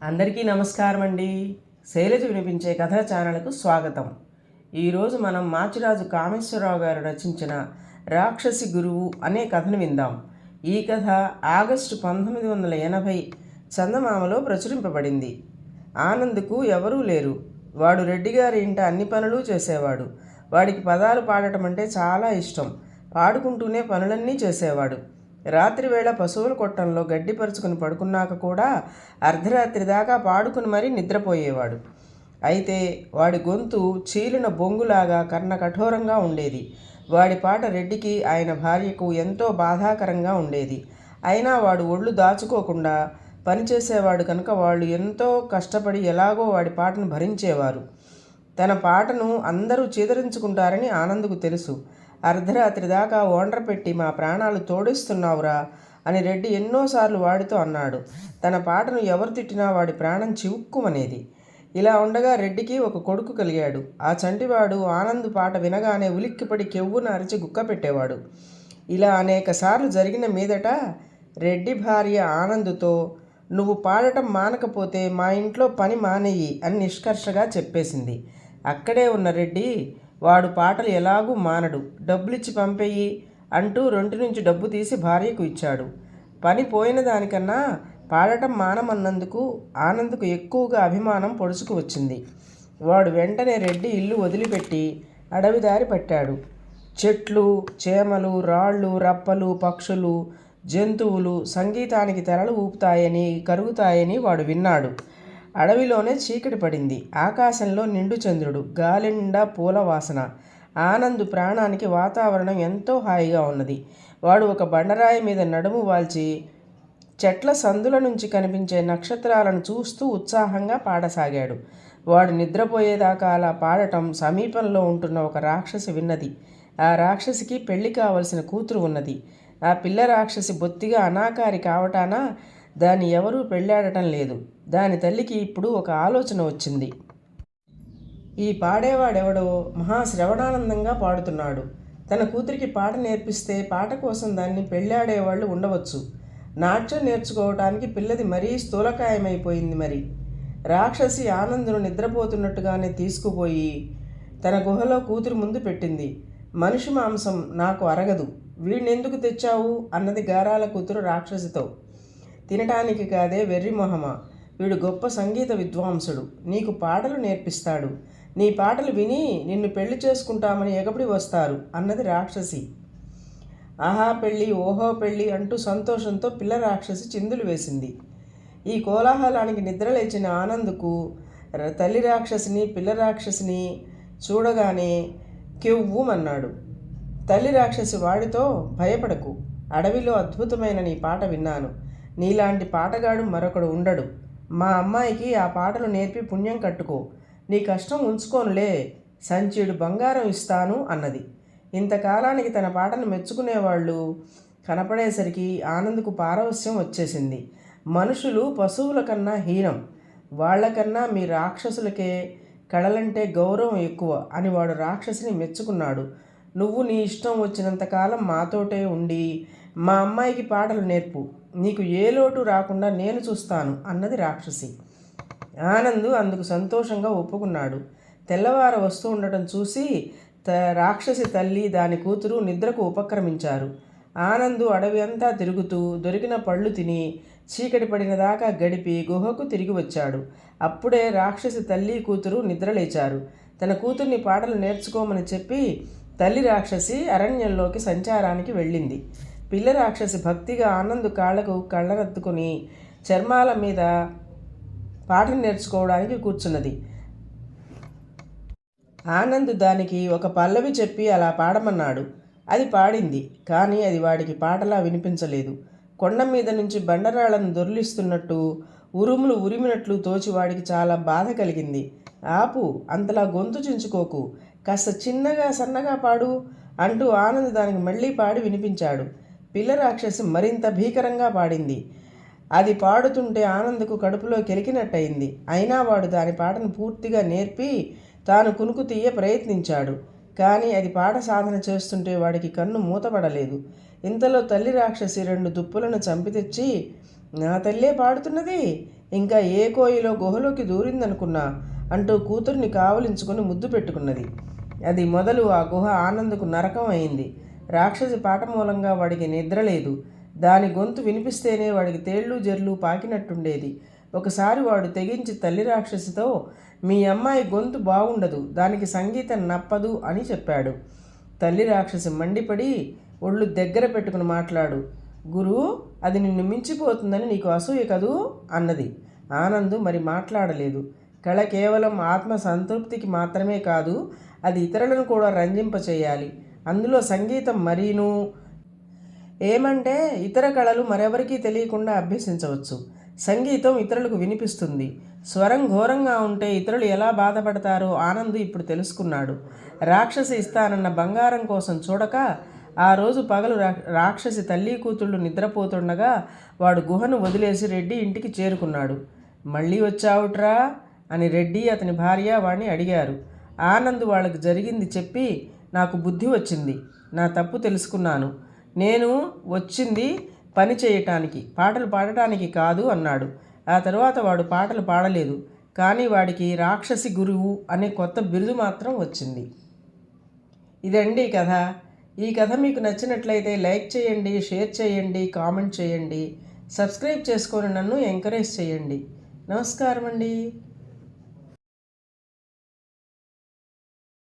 అందరికీ నమస్కారం అండి. శైలజ వినిపించే కథ ఛానల్కు స్వాగతం. ఈరోజు మనం మాచిరాజు కామేశ్వరరావు గారు రచించిన రాక్షసి గురువు అనే కథను విందాం. ఈ కథ ఆగస్టు 1980 చందమామలో ప్రచురింపబడింది. ఆనంద్కు ఎవరూ లేరు. వాడు రెడ్డిగారి ఇంట అన్ని పనులు చేసేవాడు. వాడికి పదాలు పాడటం అంటే చాలా ఇష్టం. పాడుకుంటూనే పనులన్నీ చేసేవాడు. రాత్రివేళ పశువుల కొట్టంలో గడ్డి పరుచుకుని పడుకున్నాక కూడా అర్ధరాత్రి దాకా పాడుకుని మరీ నిద్రపోయేవాడు. అయితే వాడి గొంతు చీలిన బొంగులాగా కర్ణ కఠోరంగా ఉండేది. వాడి పాట రెడ్డికి ఆయన భార్యకు ఎంతో బాధాకరంగా ఉండేది. అయినా వాడు ఒళ్ళు దాచుకోకుండా పనిచేసేవాడు కనుక వాళ్ళు ఎంతో కష్టపడి ఎలాగో వాడి పాటను భరించేవారు. తన పాటను అందరూ చీదరించుకుంటారని ఆనంద్కు తెలుసు. అర్ధరాత్రి దాకా ఓండ్ర పెట్టి మా ప్రాణాలు తోడిస్తున్నావురా అని రెడ్డి ఎన్నోసార్లు వాడితో అన్నాడు. తన పాటను ఎవరు తిట్టినా వాడి ప్రాణం చివుక్కుమనేది. ఇలా ఉండగా రెడ్డికి ఒక కొడుకు కలిగాడు. ఆ చంటివాడు ఆనంద్ పాట వినగానే ఉలిక్కిపడి కెవ్వున అరిచి గుక్క పెట్టేవాడు. ఇలా అనేక సార్లు జరిగిన మీదట రెడ్డి భార్య ఆనందుతో, నువ్వు పాడటం మానకపోతే మా ఇంట్లో పని మానేయి అని నిష్కర్షగా చెప్పేసింది. అక్కడే ఉన్న రెడ్డి, వాడు పాటలు ఎలాగూ మానడు, డబ్బులిచ్చి పంపేయి అంటూ రొంటి నుంచి డబ్బు తీసి భార్యకు ఇచ్చాడు. పని పోయిన దానికన్నా పాడటం మానమన్నందుకు ఆనంద్కు ఎక్కువగా అభిమానం పొడుచుకు వచ్చింది. వాడు వెంటనే రెడ్డి ఇల్లు వదిలిపెట్టి అడవిదారి పట్టాడు. చెట్లు, చేమలు, రాళ్ళు, రప్పలు, పక్షులు, జంతువులు సంగీతానికి తలలు ఊపుతాయని కరుగుతాయని వాడు విన్నాడు. అడవిలోనే చీకటి పడింది. ఆకాశంలో నిండు చంద్రుడు, గాలి నిండా పూల వాసన. ఆనంద్ ప్రాణానికి వాతావరణం ఎంతో హాయిగా ఉన్నది. వాడు ఒక బండరాయి మీద నడుము వాల్చి చెట్ల సందుల నుంచి కనిపించే నక్షత్రాలను చూస్తూ ఉత్సాహంగా పాడసాగాడు. వాడు నిద్రపోయేదాకా అలా పాడటం సమీపంలో ఉంటున్న ఒక రాక్షసి విన్నది. ఆ రాక్షసికి పెళ్లి కావలసిన కూతురు ఉన్నది. ఆ పిల్ల రాక్షసి బొత్తిగా అనాకారి కావటాన దాన్ని ఎవరూ పెళ్ళాడటం లేదు. దాని తల్లికి ఇప్పుడు ఒక ఆలోచన వచ్చింది. ఈ పాడేవాడెవడో మహాశ్రవణానందంగా పాడుతున్నాడు. తన కూతురికి పాట నేర్పిస్తే పాట కోసం దాన్ని పెళ్ళాడేవాళ్ళు ఉండవచ్చు. నాట్యం నేర్చుకోవటానికి పిల్లది మరీ స్థూలకాయమైపోయింది. మరి రాక్షసి ఆనందును నిద్రపోతున్నట్టుగానే తీసుకుపోయి తన గుహలో కూతురు ముందు పెట్టింది. మనిషి మాంసం నాకు అరగదు, వీడినెందుకు తెచ్చావు అన్నది గారాల కూతురు రాక్షసితో. తినటానికి కాదే వెర్రి మొహమా, వీడు గొప్ప సంగీత విద్వాంసుడు, నీకు పాటలు నేర్పిస్తాడు. నీ పాటలు విని నిన్ను పెళ్లి చేసుకుంటామని ఎగబడి వస్తారు అన్నది రాక్షసి. ఆహా పెళ్ళి, ఓహో పెళ్ళి అంటూ సంతోషంతో పిల్ల రాక్షసి చిందులు వేసింది. ఈ కోలాహలానికి నిద్రలేచిన ఆనంద్కు తల్లి రాక్షసిని పిల్ల రాక్షసిని చూడగానే కెవ్వుమన్నాడు. తల్లి రాక్షసి వాడితో, భయపడకు, అడవిలో అద్భుతమైన నీ పాట విన్నాను. నీలాంటి పాటగాడు మరొకడు ఉండడు. మా అమ్మాయికి ఆ పాటలు నేర్పి పుణ్యం కట్టుకో, నీ కష్టం ఉంచుకోనులే, సంచీడు బంగారం ఇస్తాను అన్నది. ఇంతకాలానికి తన పాటను మెచ్చుకునేవాళ్ళు కనపడేసరికి ఆనంద్కు పారవస్యం వచ్చేసింది. మనుషులు పశువుల కన్నా హీనం, వాళ్లకన్నా మీ రాక్షసులకే కళలంటే గౌరవం ఎక్కువ అని వాడు రాక్షసిని మెచ్చుకున్నాడు. నువ్వు నీ ఇష్టం వచ్చినంతకాలం మాతోటే ఉండి మా అమ్మాయికి పాటలు నేర్పు, నీకు ఏ లోటు రాకుండా నేను చూస్తాను అన్నది రాక్షసి. ఆనంద్ అందుకు సంతోషంగా ఒప్పుకున్నాడు. తెల్లవార వస్తూ ఉండటం చూసి రాక్షసి తల్లి దాని కూతురు నిద్రకు ఉపక్రమించారు. ఆనంద్ అడవి అంతా తిరుగుతూ దొరికిన పళ్ళు తిని చీకటి పడిన దాకా గడిపి గుహకు తిరిగి వచ్చాడు. అప్పుడే రాక్షసి తల్లి కూతురు నిద్రలేచారు. తన కూతుర్ని పాటలు నేర్చుకోమని చెప్పి తల్లి రాక్షసి అరణ్యంలోకి సంచారానికి వెళ్ళింది. పిల్ల రాక్షసి భక్తిగా ఆనంద్ కాళ్లకు కళ్ళనత్తుకుని చర్మాల మీద పాటను నేర్చుకోవడానికి కూర్చున్నది. ఆనంద్ దానికి ఒక పల్లవి చెప్పి అలా పాడమన్నాడు. అది పాడింది. కానీ అది వాడికి పాటలా వినిపించలేదు. కొండ మీద నుంచి బండరాళ్లను దొర్లిస్తున్నట్టు, ఉరుములు ఉరిమినట్లు తోచి వాడికి చాలా బాధ కలిగింది. ఆపు, అంతలా గొంతు చించుకోకు, కాస్త చిన్నగా సన్నగా పాడు అంటూ ఆనంద్ దానికి మళ్ళీ పాడి వినిపించాడు. పిల్ల రాక్షసి మరింత భీకరంగా పాడింది. అది పాడుతుంటే ఆనంద్కు కడుపులో కెలికినట్టయింది. అయినా వాడు దాని పాటను పూర్తిగా నేర్పి తాను కునుకు తీయ ప్రయత్నించాడు. కానీ అది పాట సాధన చేస్తుంటే వాడికి కన్ను మూతపడలేదు. ఇంతలో తల్లి రాక్షసి 2 దుప్పులను చంపి తెచ్చి, నా తల్లే పాడుతున్నది, ఇంకా ఏ కోయిలో గుహలోకి దూరిందనుకున్నా అంటూ కూతుర్ని కావలించుకొని ముద్దు పెట్టుకున్నది. అది మొదలు ఆ గుహ ఆనందకు నరకం అయింది. రాక్షసి పాట మూలంగా వాడికి నిద్ర లేదు. దాని గొంతు వినిపిస్తేనే వాడికి తేళ్ళు జర్లు పాకినట్టుండేది. ఒకసారి వాడు తెగించి తల్లి రాక్షసితో, మీ అమ్మాయి గొంతు బాగుండదు, దానికి సంగీతం నప్పదు అని చెప్పాడు. తల్లి రాక్షసి మండిపడి, ఒళ్ళు దగ్గర పెట్టుకుని మాట్లాడు గురు, అది నిన్ను మించిపోతుందని నీకు అసూయ కదూ అన్నది. ఆనందు మరి మాట్లాడలేదు. కళ కేవలం ఆత్మ సంతృప్తికి మాత్రమే కాదు, అది ఇతరులను కూడా రంజింపచేయాలి. అందులో సంగీతం మరీను. ఏమంటే ఇతర కళలు మరెవరికీ తెలియకుండా అభ్యసించవచ్చు. సంగీతం ఇతరులకు వినిపిస్తుంది. స్వరం ఘోరంగా ఉంటే ఇతరులు ఎలా బాధపడతారో ఆనంద్ ఇప్పుడు తెలుసుకున్నాడు. రాక్షసి ఇస్తానన్న బంగారం కోసం చూడక ఆ రోజు పగలు రాక్షసి తల్లి కూతుళ్ళు నిద్రపోతుండగా వాడు గుహను వదిలేసి రెడ్డి ఇంటికి చేరుకున్నాడు. మళ్ళీ వచ్చావుట్రా అని రెడ్డి అతని భార్య వాడిని అడిగారు. ఆనంద్ వాళ్ళకి జరిగింది చెప్పి, నాకు బుద్ధి వచ్చింది, నా తప్పు తెలుసుకున్నాను, నేను వచ్చింది పని చేయటానికి, పాటలు పాడటానికి కాదు అన్నాడు. ఆ తర్వాత వాడు పాటలు పాడలేదు, కానీ వాడికి రాక్షసి గురువు అనే కొత్త బిరుదు మాత్రం వచ్చింది. ఇదండి కథ. ఈ కథ మీకు నచ్చినట్లయితే లైక్ చేయండి, షేర్ చేయండి, కామెంట్ చేయండి, సబ్స్క్రైబ్ చేసుకొని నన్ను ఎంకరేజ్ చేయండి. నమస్కారం అండి.